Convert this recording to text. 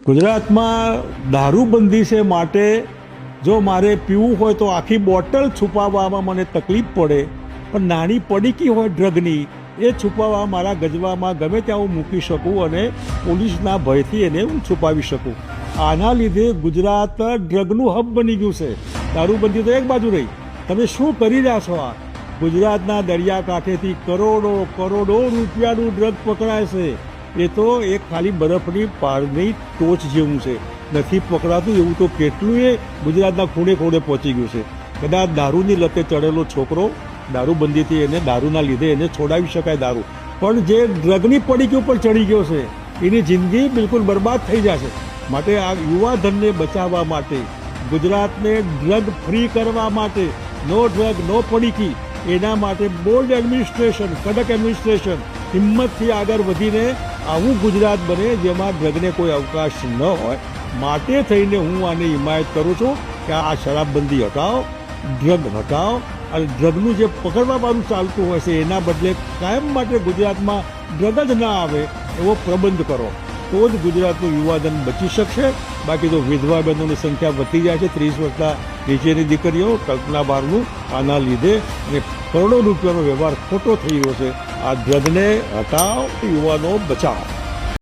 ગુજરાતમાં દારૂબંધી છે, માટે જો મારે પીવું હોય તો આખી બોટલ છુપાવવામાં મને તકલીફ પડે, પણ નાની પડીકી હોય ડ્રગની એ છુપાવવા મારા ગજવામાં ગમે ત્યાં હું મૂકી શકું અને પોલીસના ભયથી એને હું છુપાવી શકું. આના લીધે ગુજરાત ડ્રગનું હબ બની ગયું છે. દારૂબંધી તો એક બાજુ રહી, તમે શું કરી રહ્યા છો? આ ગુજરાતના દરિયાકાંઠેથી કરોડો કરોડો રૂપિયાનું ડ્રગ પકડાય છે. એ તો એક ખાલી બરફની પારની ટોચ જેવું છે, નથી પકડાતું એવું તો કેટલું ગુજરાતના ખૂણે ખૂણે પહોંચી ગયું છે. કદાચ દારૂની લતે ચડેલો છોકરો દારૂબંધીથી એને દારૂના લીધે એને છોડાવી શકાય દારૂ, પણ જે ડ્રગની પડીકી ઉપર ચડી ગયો છે એની જિંદગી બિલકુલ બરબાદ થઈ જશે. માટે આ યુવાધનને બચાવવા માટે, ગુજરાતને ડ્રગ ફ્રી કરવા માટે, નો ડ્રગ નો પડીકી, એના માટે બોલ્ડ એડમિનિસ્ટ્રેશન, કડક એડમિનિસ્ટ્રેશન હિંમતથી આગળ વધીને આવું ગુજરાત બને જેમાં ડ્રગને કોઈ અવકાશ ન હોય. માટે થઈને હું આને હિમાયત કરું છું કે આ શરાબબંધી હટાવો, ડ્રગ હટાવો, અને ડ્રગનું જે પકડવાનું ચાલતું હોય છે એના બદલે કાયમ માટે ગુજરાતમાં ડ્રગ જ ના આવે એવો પ્રબંધ કરો, તો જ ગુજરાતનું યુવાધન બચી શકશે. બાકી તો વિધવા બહેનોની સંખ્યા વધતી જાય છે. 30 વર્ષના નીચેની દીકરીઓ કલ્પના બહારનું આના લીધે અને કરોડો રૂપિયાનો વ્યવહાર ખોટો થઈ રહ્યો છે. આ ડ્રગને હટાવો, યુવાનો બચાવો.